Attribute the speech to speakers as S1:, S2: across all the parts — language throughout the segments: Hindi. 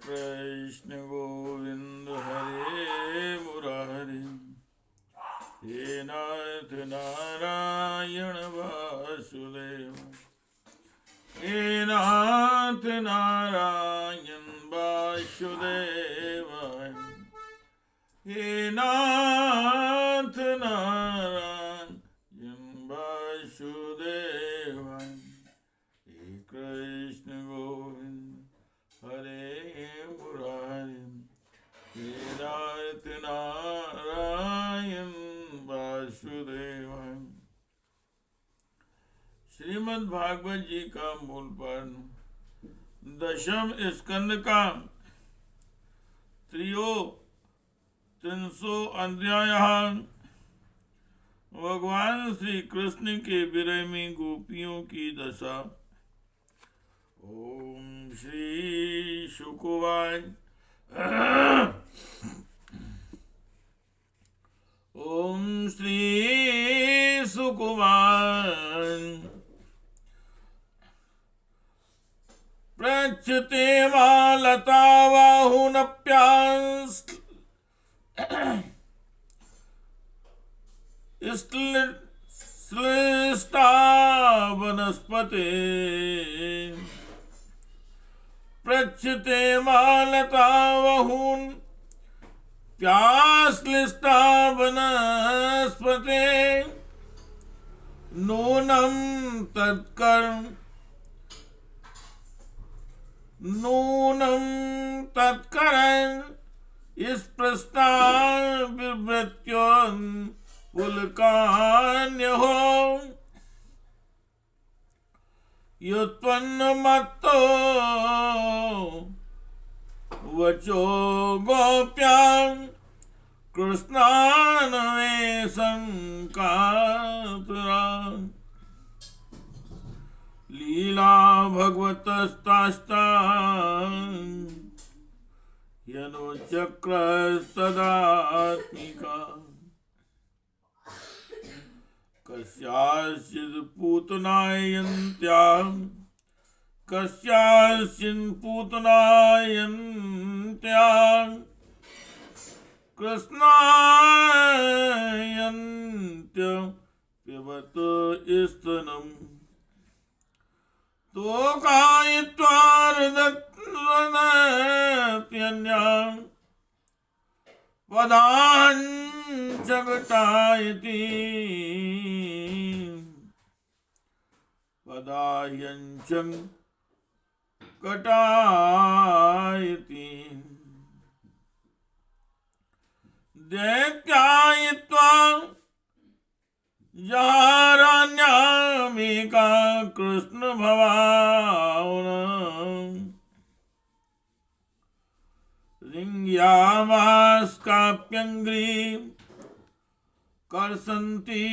S1: कृष्ण गोविंद हरे मुरारी, हे नाथ नारायण वासुदेव, हे नाथ नारायण वासुदेव, हे नाथ नारायण वासुदेव, हे कृष्ण गोविंद हरे मुरारी, हे नाथ नारायण वासुदेव। श्रीमद् भागवत जी का मूल पाठ, दशम स्कंद का 300 अध्याय। भगवान श्री कृष्ण के विरह में गोपियों की दशा। ओम श्री शुकवाच। ओम श्री शुकवाच। प्रच्युते मालता बाहुनप्यास् श्लिष्टा वनस्पते। प्रच्युते मालता बाहुन प्याश्लिष्टा वनस्पते। नूनं तत्करन् स्पृष्टान् बिभ्रत्योन् पुलकान्यहो। युत्पन्नमत्तो वचो गोप्यां कृष्णान्वेषं कातुरान्। लीला भगवतस्तास्ता यनुचक्रस्तदात्मिका। कस्याचित् पूतनायन्त्यां कृष्णायन्त्य पिबत स्तनम्। तोकायित्वा रुदत्यन्यां पदाञ्चकटायति। पदायञ्चं कटायति। दैत्यायित्वा जहारण्यामेका कृष्ण भवाना। रिङ्ग्यामास्काप्यङ्घ्रीं कर्षन्ति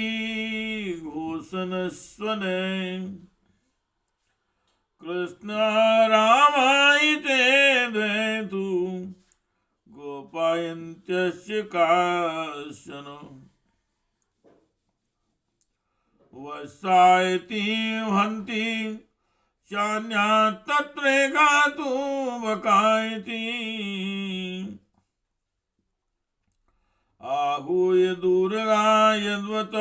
S1: घोषणस्वने। कृष्ण रामायिते द्वे तु गोपायन्त्यस्य काश्चन। वत्सायति हन्ति चान्या तत्रैका तु बकायति। आहूय दुर्गा यद्वत्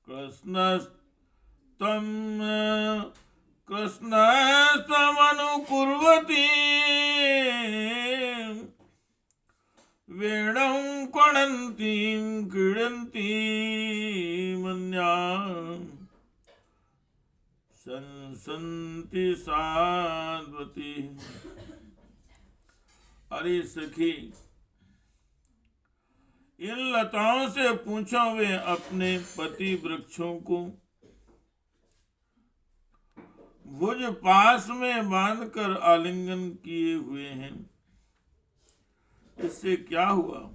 S1: कृष्णस्तमनुकुर्वती। वेणं क्वणन्तीं क्रीडन्तीं मन्यां संसन्ति साध्वती। अरे सखी, इन लताओं से पूछो, वे अपने पति वृक्षों को भुज पास में बांधकर आलिंगन किए हुए हैं। इससे क्या हुआ?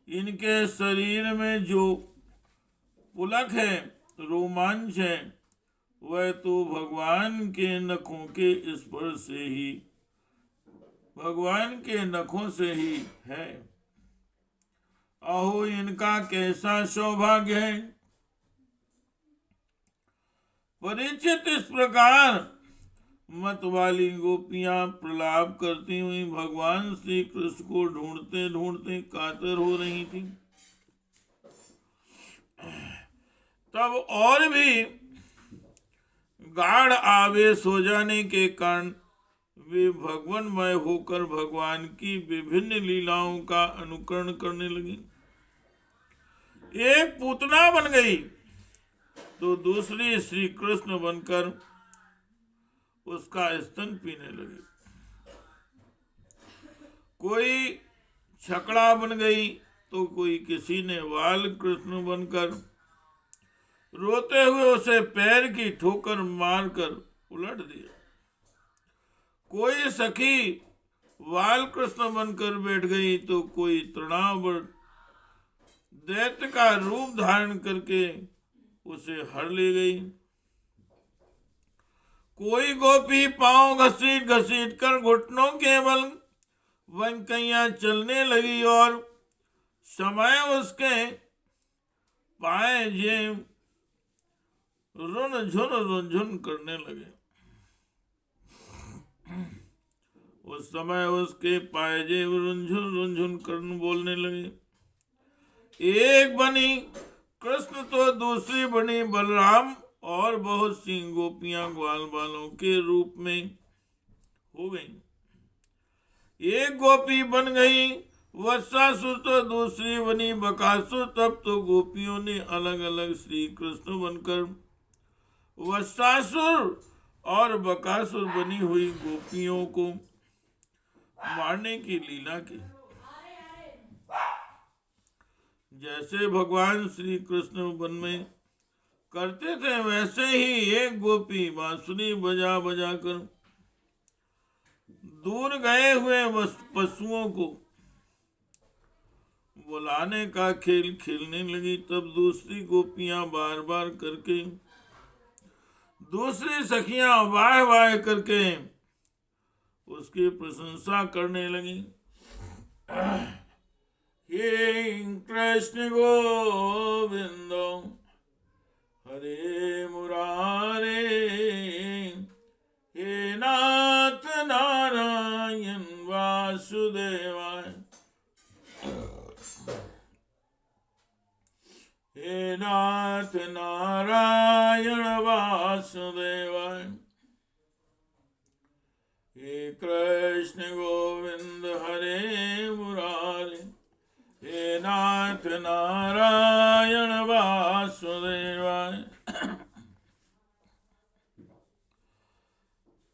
S1: इनके शरीर में जो पुलक है, रोमांच है, वह तो भगवान के नखों के स्पर्श से ही, भगवान के नखों से ही है। अहो, इनका कैसा सौभाग्य है परीक्षित इस प्रकार मत वाली गोपियां प्रलाप करती हुई भगवान श्री कृष्ण को ढूंढते ढूंढते कातर हो रही थी। तब और भी गाढ़ आवेश हो जाने के कारण वे भगवानमय होकर भगवान की विभिन्न लीलाओं का अनुकरण करने लगी। एक पूतना बन गई तो दूसरी श्री कृष्ण बनकर उसका स्तन पीने लगी। कोई छकड़ा बन गई तो कोई किसी ने बाल कृष्ण बनकर रोते हुए उसे पैर की ठोकर मारकर उलट दिया। कोई सखी बाल कृष्ण बनकर बैठ गई तो कोई तृणावर दैत्य का रूप धारण करके उसे हर ले गई। कोई गोपी पांव घसीट घसीट कर घुटनों के बल वंकैया चलने लगी और समय उसके पाए जे रुन झुन करने लगे। उस समय उसके पायजे रुन झुन करने बोलने लगे। एक बनी कृष्ण तो दूसरी बनी बलराम और बहुत सी गोपियां ग्वाल बालों के रूप में हो गई। एक गोपी बन गई वत्सासुर तो दूसरी बनी बकासुर। तब तो गोपियों ने अलग अलग श्री कृष्ण बनकर वत्सासुर और बकासुर बनी हुई गोपियों को मारने की लीला की। जैसे भगवान श्री कृष्ण वन में करते थे वैसे ही एक गोपी बांसुरी बजा बजा कर दूर गए हुए पशुओं को बुलाने का खेल खेलने लगी। तब दूसरी गोपियां बार बार करके दूसरी सखियां वाह वाह करके उसकी प्रशंसा करने लगी। हे कृष्ण गोविंद हरे मुरारे, हे नाथ नारायण वासुदेवाय, हे नाथ नारायण वासुदेवाय, हे कृष्ण गोविंद हरे मुरारे, हे नाथ नारायण वासुदेवाय।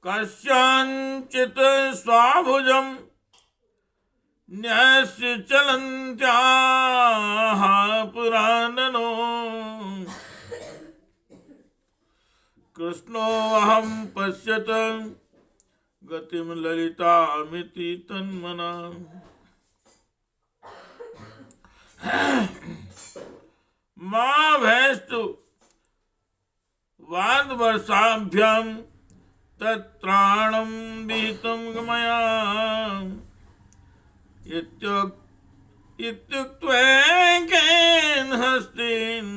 S1: कस्यांचित् स्वाभुजं न्यस्य चलन्त्याः पुराणनो, कृष्णोऽहं पश्यत गतिं ललितामिति तन्मना। मां भैस्तु वादवर्षाभ्यां तत्राणं विहितं मया, इत्युक्त्वैकेन हस्तेन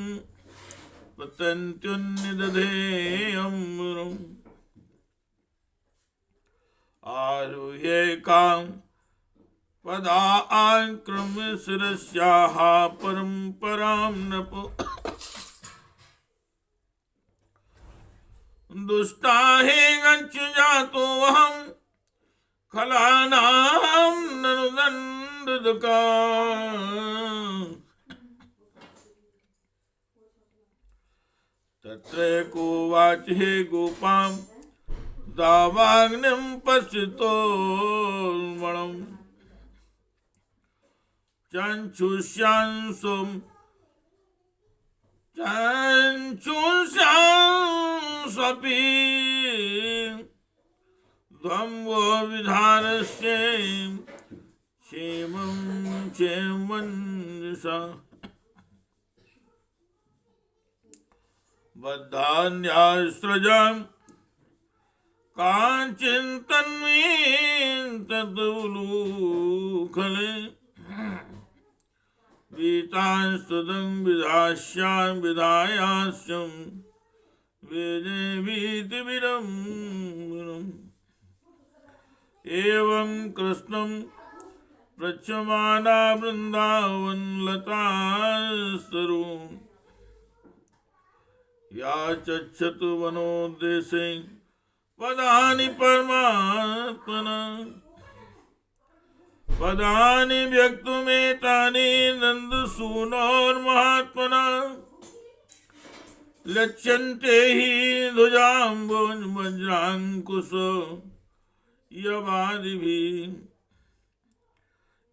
S1: पतन्त्युन्निदधे अम्बरम्। आरुह्यैकां पदा आक्रम्य शिरस्याः परम्परां नप। दुष्टा हि गच्छ जातोऽहं खलानां ननु दण्डदका। तत्रैको वाच हे गोपां दावाग्निं पश्यतोर्मणम्, चक्षुष्यांशुं स्वपि ध्वंवो विधारस्य क्षेमं क्षेमञ्जसा। बद्धान्यास्त्रजं काञ्चिन्तन्वीं तदुलूखले, वीतांस्तुतं विधास्यां विधायास्यं विजय भीति विडम्बनम्। एवं कृष्णं पृच्छमाना वृंदावन लतास्तरू या चक्षतु वनोद्देशे पदानि परमात्मना पदानि व्यक्तुमेतानि नन्दसूनोर्महात्मना लक्ष्यन्ते हि ध्वजाम्बुज वज्रांकुश यवादिभिः।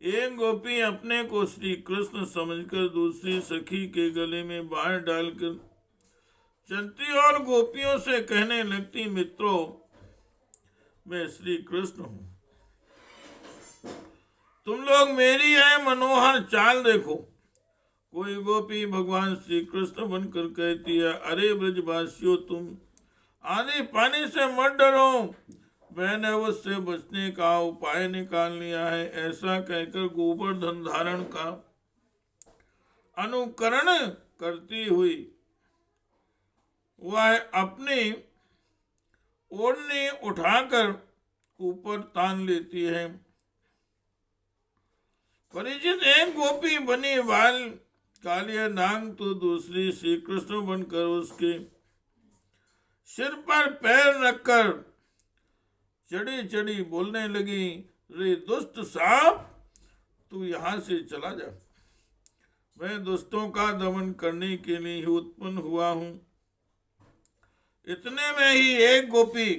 S1: एक गोपी अपने को श्री कृष्ण समझकर दूसरी सखी के गले में बाण डालकर चलती और गोपियों से कहने लगती, मित्रों मैं श्री कृष्ण हूं, तुम लोग मेरी है मनोहर चाल देखो। कोई गोपी भगवान श्री कृष्ण बनकर कहती है, अरे ब्रजवासियों तुम आंधी पानी से मत डरो, मैंने उससे बचने का उपाय निकाल लिया है। ऐसा कहकर गोवर्धन धारण का अनुकरण करती हुई वह अपनी ओढ़नी उठाकर ऊपर तान लेती है। परिचित एक गोपी बनी बाल कालिया नाग तो दूसरी श्री कृष्ण बनकर उसके सिर पर पैर रखकर चढ़ी चढ़ी बोलने लगी, रे दुष्ट सांप तू यहाँ से चला जा, मैं दुष्टों का दमन करने के लिए ही उत्पन्न हुआ हूँ। इतने में ही एक गोपी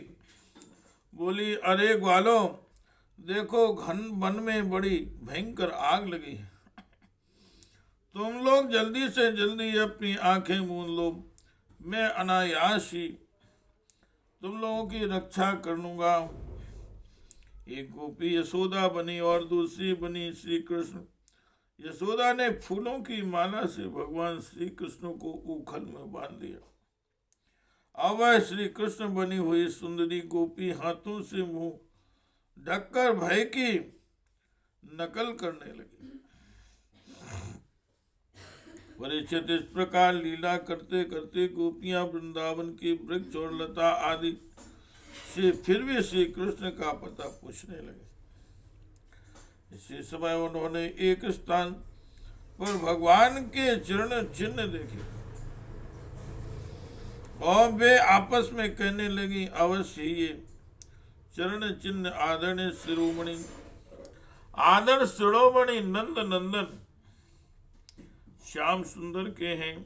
S1: बोली, अरे ग्वालों देखो घन वन में बड़ी भयंकर आग लगी है, तुम लोग जल्दी से जल्दी अपनी आंखें मूंद लो, मैं अनायास ही तुम लोगों की रक्षा कर लूंगा। एक गोपी यशोदा बनी और दूसरी बनी श्री कृष्ण। यशोदा ने फूलों की माला से भगवान श्री कृष्ण को उखल में बांध दिया। अब वह श्री कृष्ण बनी हुई सुंदरी गोपी हाथों से मुंह ढककर भय की नकल करने लगी। परीक्षित इस प्रकार लीला करते करते गोपियां वृंदावन के वृक्ष और लता आदि से फिर भी श्री कृष्ण का पता पूछने लगे। इसी समय उन्होंने एक स्थान पर भगवान के चरण चिन्ह देखे और वे आपस में कहने लगी, अवश्य ये चरण चिन्ह आदरणीय शिरोमणि नंद नंदन श्याम सुंदर के हैं,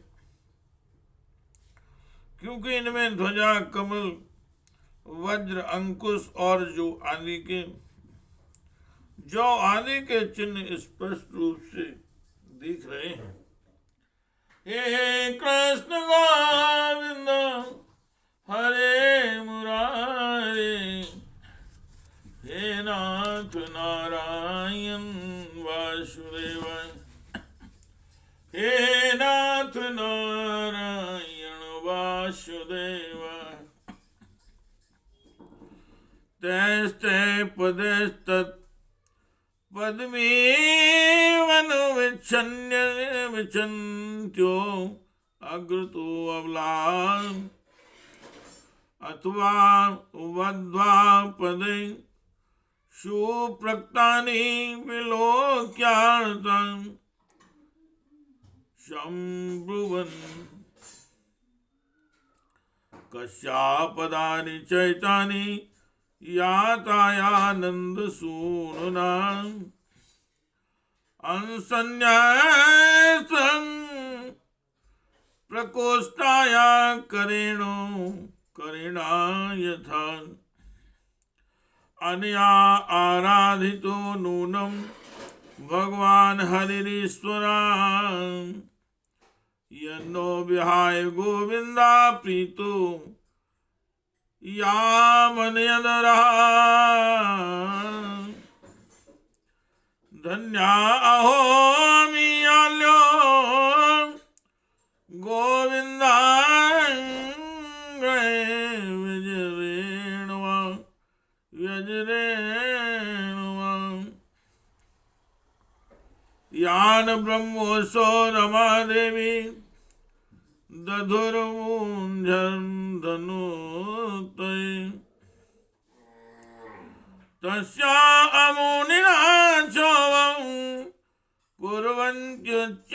S1: क्योंकि इनमें ध्वजा कमल वज्र अंकुश और जो आदि के चिन्ह स्पष्ट रूप से दिख रहे हैं। हे कृष्ण गोविंद हरे मुरारे, हे नाथ नारायण वासुदेव, हे नाथ नारायण वासुदेव। तैस्ते पदस्तत् पद्मेवन विच्छन्त्यो अग्रतो अवलान् अथवा वध्वा पदे सुप्रक्तानि विलोक्यार्थं शम्ब्रुवन् कस्यापदानि चैतानि यातायानंद सूनुना अंसन्यासं प्रकोष्ठाया करेणा यथा अनया आराधितो नूनं भगवान् हरिरीश्वरा यन्नो विहाय गोविंदा प्रीतो यामनयदरा धन्या अहोमि याल्यो गोविंदा व्यजरेणवा यान ब्रह्मोऽसो रमा देवी दधुर्मुञ्झन् धनुतये तस्या अमुनिना चोवं कुर्वन्त्युच्च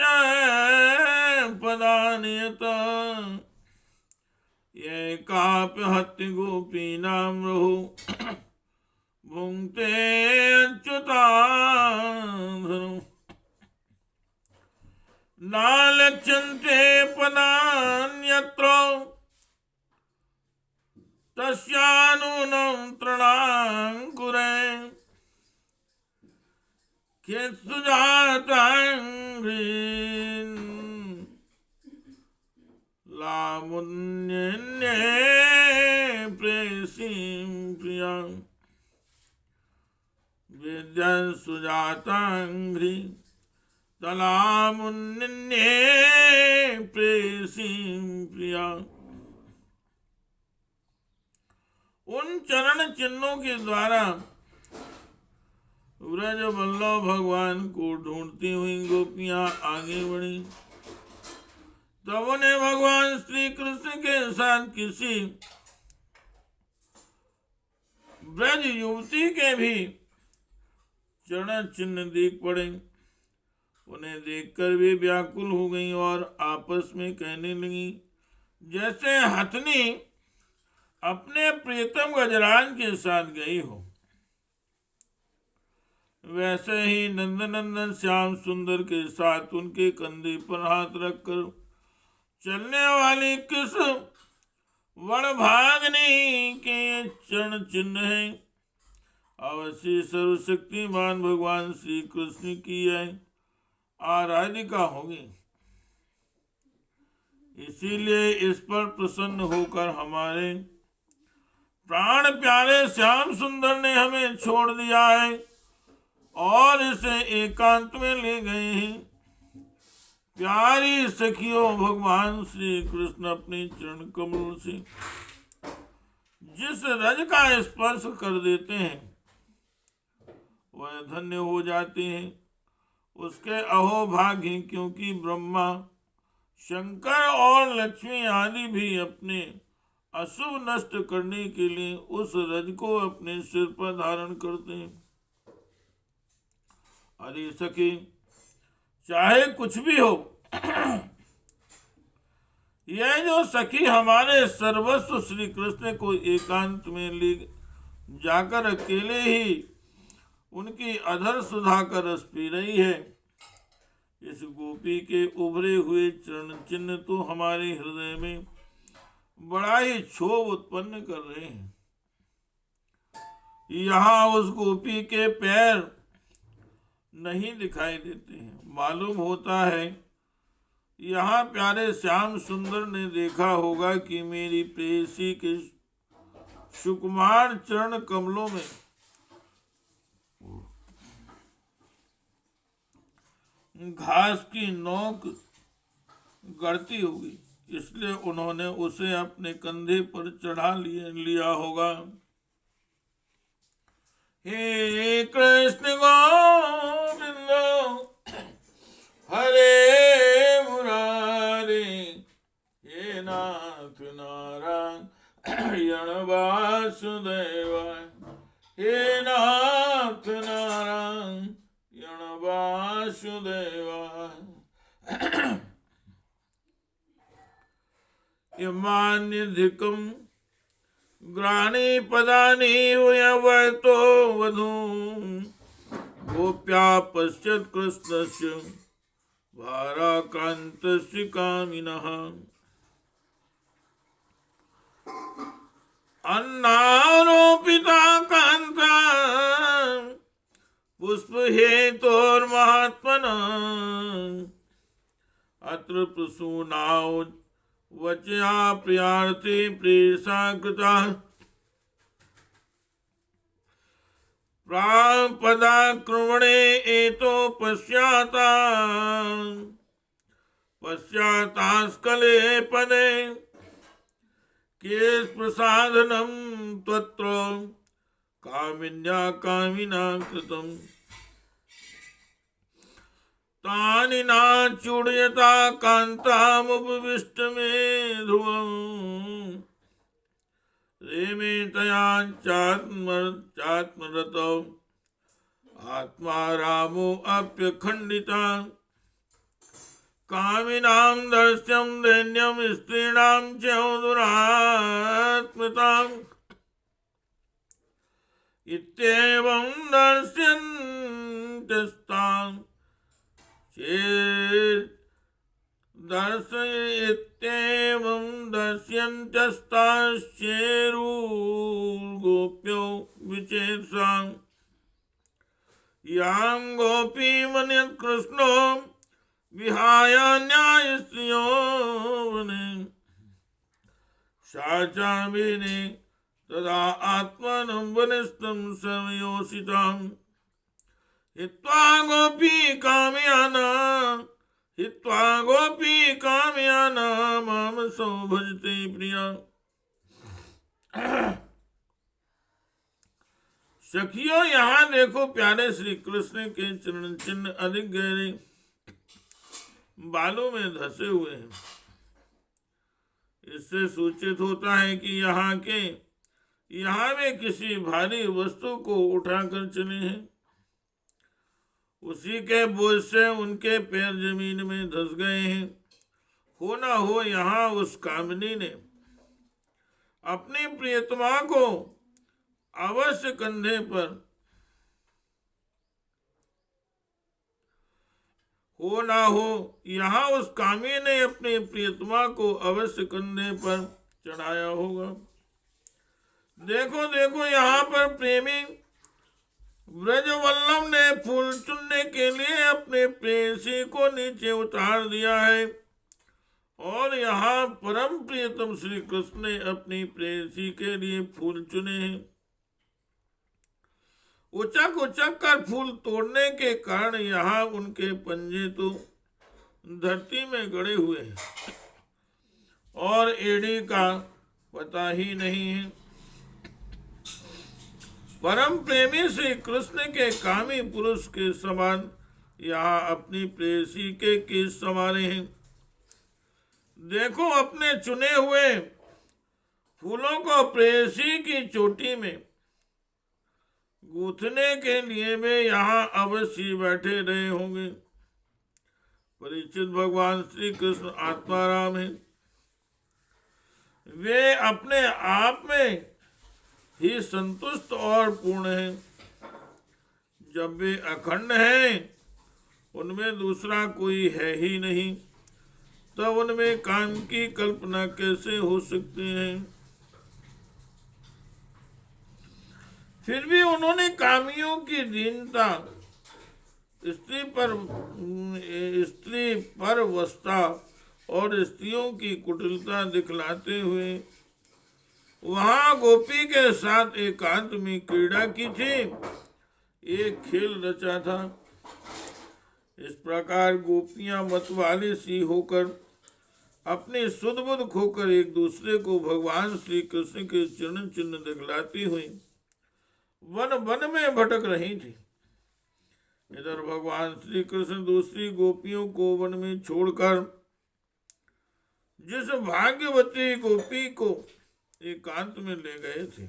S1: पदानि यत ये काप्य हत्य गोपीनां रघु भुङ्क्ते अच्युताधनु नालक्ष्यन्ते पदान्यत्र तस्यानूनं तृणाङ्कुरे ख्यत्सुजाताङ्घ्रीन् लामुन्यन्ये प्रेयसीं प्रियां विद्यसुजाताङ्घ्री तलामुन्यन्ये प्रेयसीं प्रिया। उन चरण चिन्हों के द्वारा व्रज वल्लभ भगवान को ढूंढती हुई गोपियां आगे बढ़ी। तब उन्हें भगवान श्री कृष्ण के साथ किसी ब्रज युवती के भी चरण चिन्ह दिख पड़े। उन्हें देखकर वे व्याकुल हो गई और आपस में कहने लगी, जैसे हथनी अपने प्रियतम गजराज के साथ गई हो, वैसे ही नंदनंदन श्याम सुंदर के साथ उनके कंधे पर हाथ रखकर चलने वाली किस वड़भागनी के चरण चिन्ह है। अवश्य सर्वशक्तिमान भगवान श्री कृष्ण की है आराधिका होगी। इसीलिए इस पर प्रसन्न होकर हमारे प्राण प्यारे श्याम सुंदर ने हमें छोड़ दिया है और इसे एकांत में ले गए हैं। प्यारी सखियों, भगवान श्री कृष्ण अपने चरण कमलों से जिस रज का स्पर्श कर देते हैं वह धन्य हो जाते हैं। उसके अहोभाग्य, क्योंकि ब्रह्मा, शंकर और लक्ष्मी आदि भी अपने अशुभ नष्ट करने के लिए उस रज को अपने सिर पर धारण करते हैं। अरे सखी, चाहे कुछ भी हो, यह जो सखी हमारे सर्वस्व श्री कृष्ण को एकांत में ले जाकर अकेले ही उनकी अधर सुधा का रस पी रही है, इस गोपी के उभरे हुए चरण चिन्ह तो हमारे हृदय में बड़ा ही क्षोभ उत्पन्न कर रहे हैं। यहाँ उस गोपी के पैर नहीं दिखाई देते हैं। मालूम होता है यहाँ प्यारे श्याम सुंदर ने देखा होगा कि मेरी प्रेयसी के सुकुमार चरण कमलों में घास की नोक गड़ती होगी, इसलिए उन्होंने उसे अपने कंधे पर चढ़ा लिया होगा। हे कृष्ण गोविंद हरे मुरारी, हे नाथ नारायण वासुदेव, हे नाथ नारायण वासुदेव। यमान्यधिकं ग्राणी पदानि वयवतो वधू गोप्या पश्यत् कृष्णस्य भाराक्रान्तस्य कामिनः। अन्नारोपिता कान्ता पुष्पहेतोर्महात्मनः अत्र प्रसूनाओ वच्या प्रियार्थे प्रेषा कृता प्रापदा कृवणे एतो पश्चातास्कले पदे केश प्रसादनम तत्र कामिन्या कामिना कृतम्। तानि ना चूड़यता कान्तामुपविष्ट मे ध्रुवम् रेमे तया चात्मरतो आत्मा रामो अप्यखण्डिता कामिनां दर्श्यं दैन्यं स्त्रीणां च दुरात्मताम् इत्येवं दर्शयन्तस्तां इत्येवं दर्शयन्तस्ताश्चेरुर्गोप्यो विचेत्सां यां गोपीमन्यत् कृष्णो विहाय न्यायस्त्रियो वने सा चामिने तदा आत्मानं वनिष्ठं समयोषितां हित्वा गोपी कामयाना माम भजते प्रिया। सखियों, यहाँ देखो, प्यारे श्री कृष्ण के चरण चिन्ह अधिक गहरे बालों में धसे हुए हैं। इससे सूचित होता है कि यहाँ वे किसी भारी वस्तु को उठाकर चले हैं। उसी के बोझ से उनके पैर जमीन में धंस गए हैं। हो ना हो यहाँ उस कामिनी ने अपनी प्रियतमा को अवश्य कंधे पर यहाँ उस कामी ने अपनी प्रियतमा को अवश्य कंधे पर चढ़ाया होगा। देखो देखो, यहाँ पर प्रेमी ब्रजवल्लभ ने फूल चुनने के लिए अपने प्रेयसी को नीचे उतार दिया है और यहाँ परम प्रियतम श्री कृष्ण ने अपनी प्रेयसी के लिए फूल चुने हैं। उचक उचक कर फूल तोड़ने के कारण यहाँ उनके पंजे तो धरती में गड़े हुए हैं और एड़ी का पता ही नहीं है। परम प्रेमी श्री कृष्ण के कामी पुरुष के समान यहाँ अपनी प्रेयसी के केश संवारे हैं। देखो, अपने चुने हुए फूलों को प्रेयसी की चोटी में गूंथने के लिए वे यहाँ अवश्य बैठे रहे होंगे। परीक्षित भगवान श्री कृष्ण आत्माराम हैं। वे अपने आप में ही संतुष्ट और पूर्ण हैं। जब वे अखंड हैं, उनमें दूसरा कोई है ही नहीं, तब उनमें काम की कल्पना कैसे हो सकती है। फिर भी उन्होंने कामियों की दीनता, स्त्री पर वस्ता और स्त्रियों की कुटिलता दिखलाते हुए वहां गोपी के साथ एकांत में क्रीड़ा की थी, एक खेल रचा था। इस प्रकार गोपियां मतवाली सी होकर अपने सुध बुध खोकर एक दूसरे को भगवान श्री कृष्ण के चरण चिन्ह दिखलाती हुई वन वन में भटक रही थी। इधर भगवान श्री कृष्ण दूसरी गोपियों को वन में छोड़कर जिस भाग्यवती गोपी को एकांत में ले गए थे,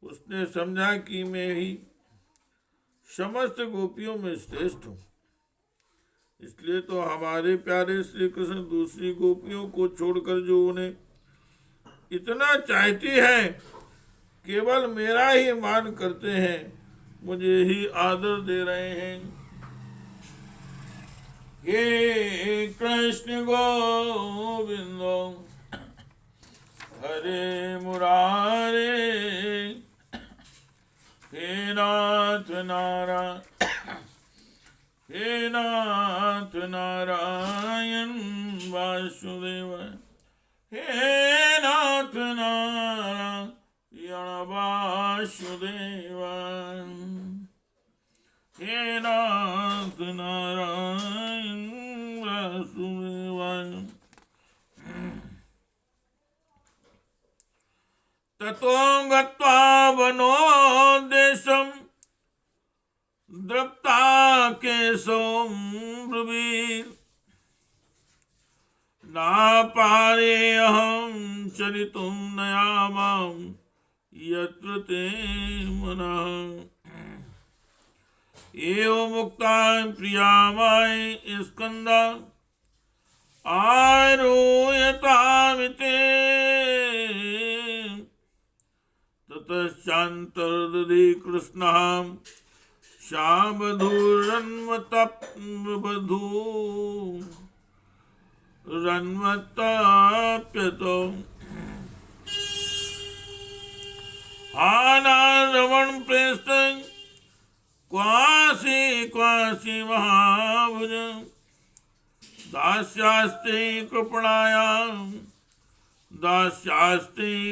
S1: उसने समझा कि मैं ही समस्त गोपियों में श्रेष्ठ हूँ। इसलिए तो हमारे प्यारे श्री कृष्ण दूसरी गोपियों को छोड़कर जो उन्हें इतना चाहती है, केवल मेरा ही मान करते हैं, मुझे ही आदर दे रहे हैं। हे कृष्ण गोविंदो हरे मुरारे, हे नाथ नारायण वासुदेव, हे नाथ नारायण वासुदेव, हे नाथ नारायण वासुदेव। ततो गत्वा वनो देशं द्रप्ता केशवं ब्रुवीर ना पारे अहं चलितुं नयामां यत्र ते मनः। एवं मुक्ता प्रियामाय स्कंदा आरोयतामिते ततश्चान्तर्दधि कृष्णः शाबधूरन्वतप्यधू रन्वताप्यतो आनारवण प्रेष्ठ क्वासी क्वासी महाभुज दास्यास्ते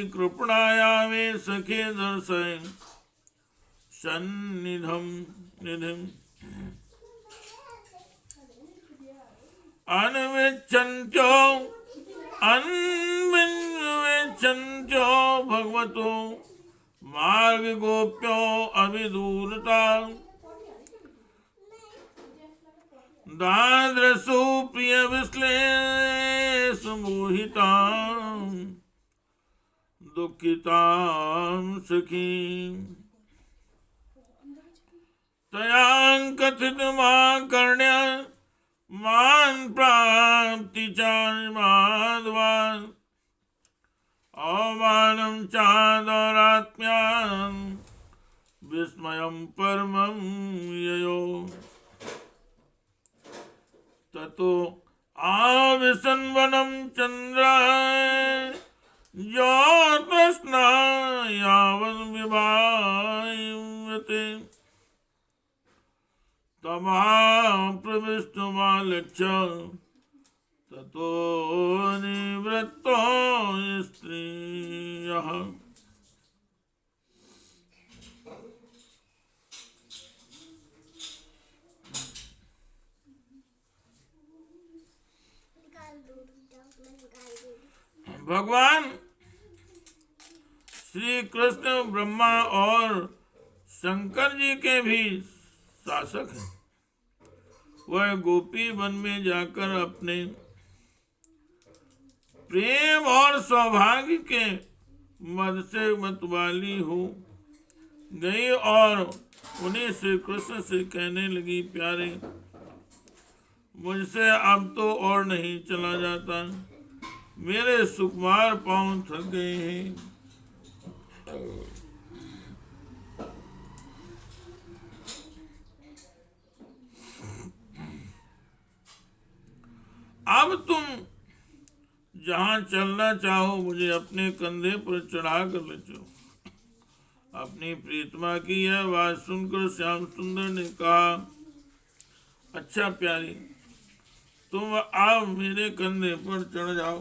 S1: कृपणायां मे सखे दर्शय सन्निधम निधिम अन्विच्छन्त्यो भगवतो मार्ग गोप्यो अभिदूरता दादृशु प्रिय विश्लेष मोहिता दुखितां सखी तयां कथित मां कर्ण्य मान प्राप्ति चान्माद्वान् अवमानं चादरात्म्यां विस्मयं परमं ययो ततो आविशन्वनं चन्द्राय ज्योत्स्ना यावन् विभायते तमाप्रविष्टुमालक्ष्य ततो निवृत्तो स्त्रियः। भगवान श्री कृष्ण ब्रह्मा और शंकर जी के भी शासक हैं। वह गोपी वन में जाकर अपने प्रेम और सौभाग्य के मद से मतवाली हो गई और उन्हें श्री कृष्ण से कहने लगी, प्यारे मुझसे अब तो और नहीं चला जाता, मेरे सुकुमार पांव थक गए हैं। अब तुम जहां चलना चाहो मुझे अपने कंधे पर चढ़ा कर ले चलो। अपनी प्रीतमा की यह बात सुनकर श्याम सुंदर ने कहा, अच्छा प्यारी, तुम आप मेरे कंधे पर चढ़ जाओ।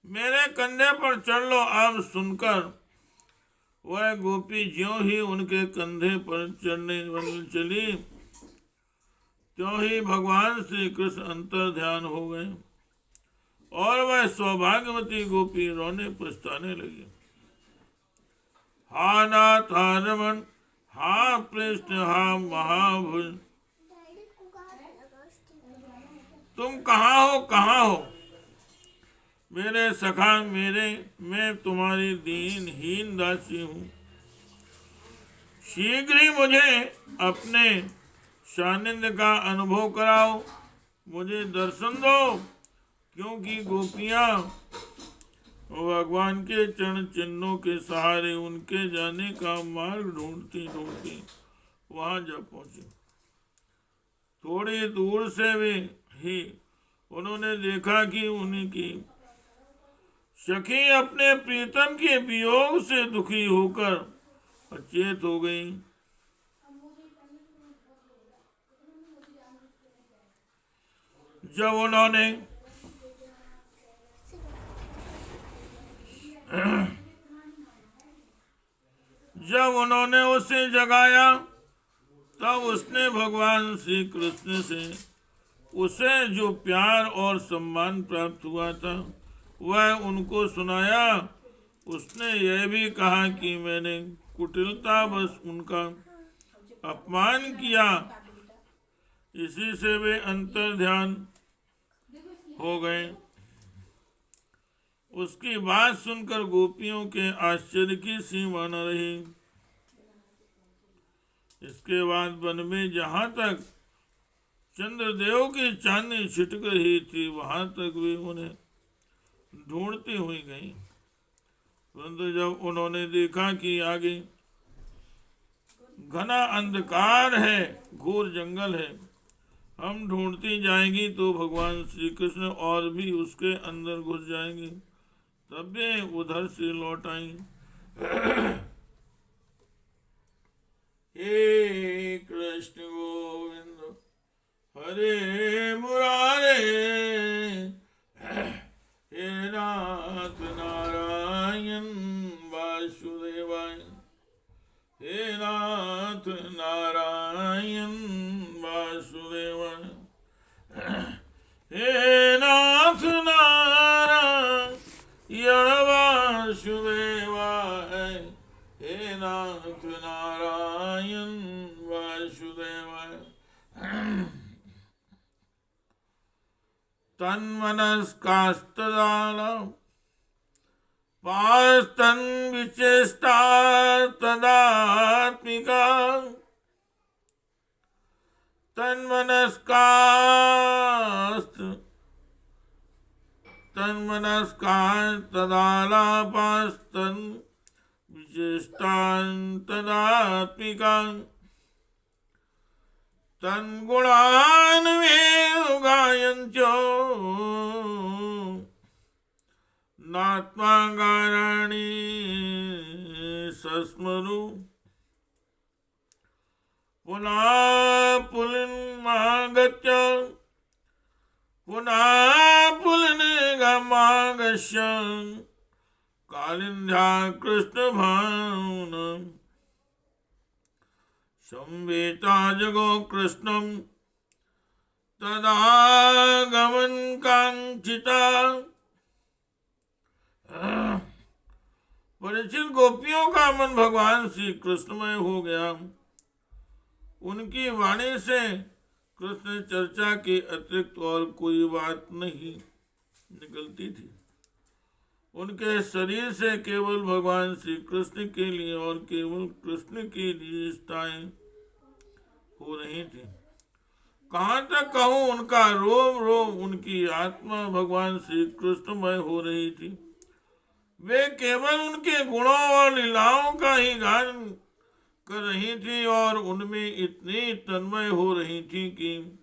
S1: मेरे कंधे पर चढ़ लो। आप सुनकर वह गोपी ज्यों ही उनके कंधे पर चढ़ने चली त्यों ही भगवान श्री कृष्ण अंतर ध्यान हो गए और वह सौभाग्यवती गोपी रोने पछताने लगी। हा नाथ, हा रमन, हा पृष्ठ, हा महाभुज, तुम कहाँ हो, कहाँ हो मेरे सखा, मैं तुम्हारी दीनहीन दासी हूँ। शीघ्र ही मुझे अपने सानिध्य का अनुभव कराओ, मुझे दर्शन दो, क्योंकि गोपियाँ भगवान के चरण चिन्हों के सहारे उनके जाने का मार्ग ढूंढती ढूंढती वहां जा पहुंची। थोड़ी दूर से ही उन्होंने देखा कि उनकी सखी अपने प्रीतम के वियोग से दुखी होकर अचेत हो गई। जब उन्होंने उसे जगाया तब उसने भगवान श्री कृष्ण से उसे जो प्यार और सम्मान प्राप्त हुआ था वह उनको सुनाया। उसने यह भी कहा कि मैंने कुटिलता बस उनका अपमान किया, इसी से वे अंतर ध्यान हो गए। उसकी बात सुनकर गोपियों के आश्चर्य की सीमा न रही। इसके बाद वन में जहां तक चंद्रदेव की चांदनी छिटक रही थी वहां तक वे उन्हें ढूंढती हुई गई। परंतु जब उन्होंने देखा कि आगे घना अंधकार है, घोर जंगल है, हम ढूंढती जाएंगी तो भगवान श्री कृष्ण और भी उसके अंदर घुस जाएंगे, तब वे उधर से लौट आई। हे कृष्ण गोविंद हरे मुरारे, हे नाथ नारायण वासुदेवाय, हे नाथ नारायण वासुदेवाय, हे नाथ नारायण वासुदेवाय, हे नाथ नारायण वासुदेवाय। तन्मनस्कास्तदा पास्तन विचेष्टा तदात्मिका, तन्मनस्कास्तदालापास्तन विचेष्टान तदात्मिका, तन्गुणान् गायन्त्यो नात्मा गाराणि सस्मरु, पुनः पुलिन्मागत्य पुनः पुलिनिगमागस्य कालिन्ध्या कृष्णभावन, संवेता जगो कृष्णं तदागमन कांक्षिता। परीक्षित, गोपियों का मन भगवान श्री कृष्णमय हो गया। उनकी वाणी से कृष्ण चर्चा के अतिरिक्त और कोई बात नहीं निकलती थी। उनके शरीर से केवल भगवान श्री कृष्ण के लिए और केवल कृष्ण की निष्ठाएं हो रही थी। कहाँ तक कहूँ, उनका रोम रोम, उनकी आत्मा भगवान श्री कृष्णमय हो रही थी। वे केवल उनके गुणों और लीलाओं का ही गान कर रही थी और उनमें इतनी तन्मय हो रही थी कि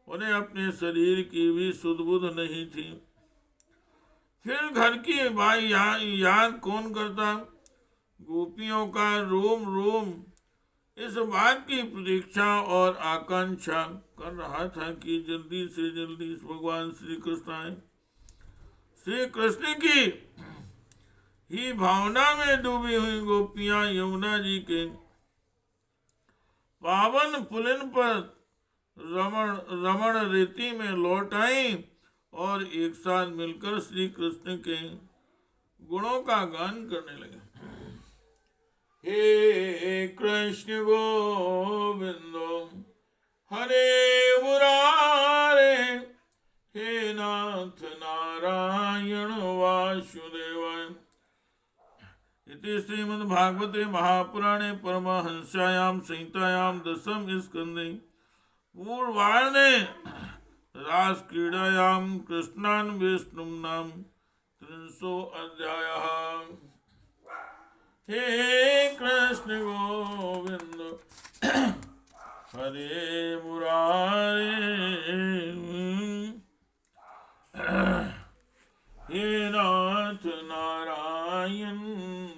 S1: उन्हें अपने शरीर की भी सुध बुध नहीं थी। फिर घर की बाई याद कौन करता। गोपियों का रोम रोम इस बात की प्रतीक्षा और आकांक्षा कर रहा था कि जल्दी से जल्दी भगवान श्री कृष्ण आए। श्री कृष्ण की ही भावना में डूबी हुई गोपियां यमुना जी के पावन पुलिन पर रमण रीति में लौट आई और एक साथ मिलकर श्री कृष्ण के गुणों का गान करने लगे। हे कृष्ण गोविंदो हरे मुरारे, हे नाथ नारायण वासुदेवाय। इति श्रीमद्भागवते महापुराणे परमहंस्यायां संहितायां दशम स्कंदे पूर्वार्धे रास क्रीडायां कृष्णान्वेषणं नाम 300 अध्यायः। हे कृष्ण गोविंद हरे मुरारे, हे नाथ नारायण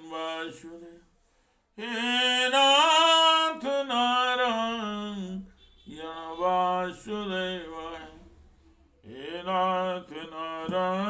S1: वासुदेव, हे नाथ नारायण वासुदेव, हे नाथ नारायण